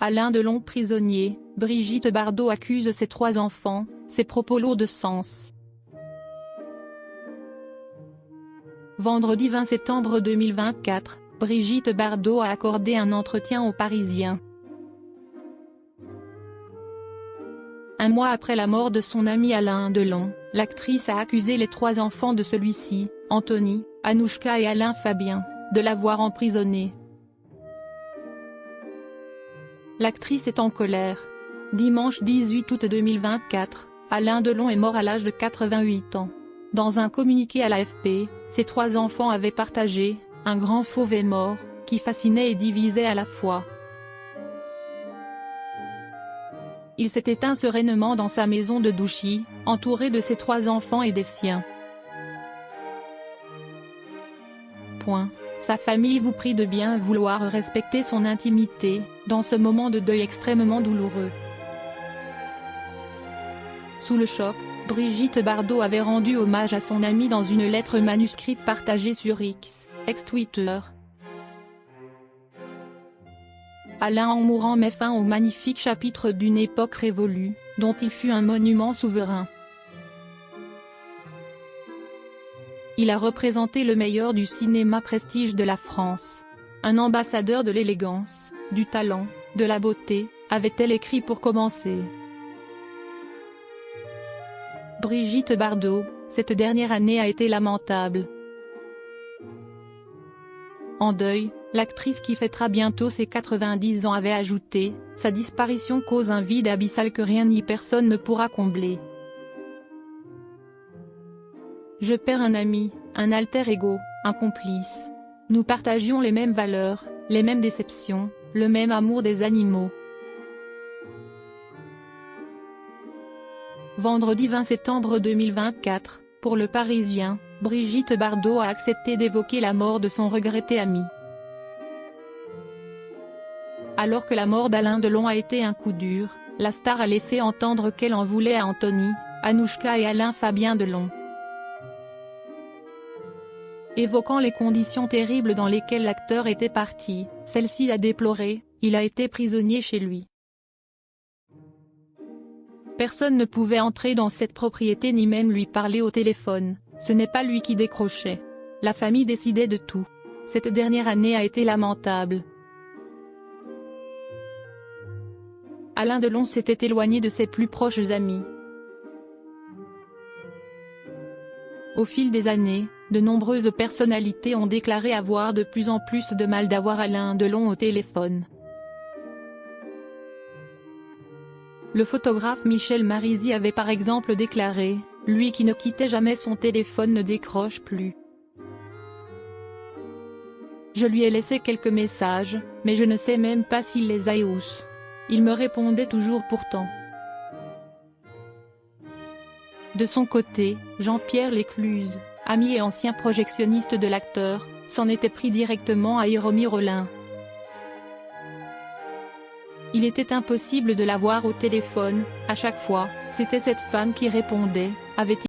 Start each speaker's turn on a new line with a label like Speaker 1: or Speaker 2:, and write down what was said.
Speaker 1: Alain Delon prisonnier, Brigitte Bardot accuse ses 3 enfants, ses propos lourds de sens. Vendredi 20 septembre 2024, Brigitte Bardot a accordé un entretien aux Parisiens. Un mois après la mort de son ami Alain Delon, l'actrice a accusé les 3 enfants de celui-ci, Anthony, Anouchka et Alain Fabien, de l'avoir emprisonné. L'actrice est en colère. Dimanche 18 août 2024, Alain Delon est mort à l'âge de 88 ans. Dans un communiqué à l'AFP, ses 3 enfants avaient partagé « un grand fauve mort, qui fascinait et divisait à la fois ». Il s'est éteint sereinement dans sa maison de Douchy, entouré de ses 3 enfants et des siens. Sa famille vous prie de bien vouloir respecter son intimité, dans ce moment de deuil extrêmement douloureux. Sous le choc, Brigitte Bardot avait rendu hommage à son ami dans une lettre manuscrite partagée sur X, ex-Twitter. Alain en mourant met fin au magnifique chapitre d'une époque révolue, dont il fut un monument souverain. Il a représenté le meilleur du cinéma prestige de la France. Un ambassadeur de l'élégance, du talent, de la beauté, avait-elle écrit pour commencer. Brigitte Bardot, cette dernière année a été lamentable. En deuil, l'actrice qui fêtera bientôt ses 90 ans avait ajouté « Sa disparition cause un vide abyssal que rien ni personne ne pourra combler. Je perds un ami, un alter ego, un complice. Nous partagions les mêmes valeurs, les mêmes déceptions, le même amour des animaux. » Vendredi 20 septembre 2024, pour Le Parisien, Brigitte Bardot a accepté d'évoquer la mort de son regretté ami. Alors que la mort d'Alain Delon a été un coup dur, la star a laissé entendre qu'elle en voulait à Anthony, Anouchka et Alain Fabien Delon. Évoquant les conditions terribles dans lesquelles l'acteur était parti, celle-ci a déploré « Il a été prisonnier chez lui. Personne ne pouvait entrer dans cette propriété ni même lui parler au téléphone, ce n'est pas lui qui décrochait. La famille décidait de tout. Cette dernière année a été lamentable. » Alain Delon s'était éloigné de ses plus proches amis. Au fil des années, de nombreuses personnalités ont déclaré avoir de plus en plus de mal d'avoir Alain Delon au téléphone. Le photographe Michel Marizzi avait par exemple déclaré « Lui qui ne quittait jamais son téléphone ne décroche plus. Je lui ai laissé quelques messages, mais je ne sais même pas s'il les a eus. Il me répondait toujours pourtant. » De son côté, Jean-Pierre Lécluse, ami et ancien projectionniste de l'acteur, s'en était pris directement à Hiromi Rollin. Il était impossible de l'avoir au téléphone, à chaque fois, c'était cette femme qui répondait, avait-il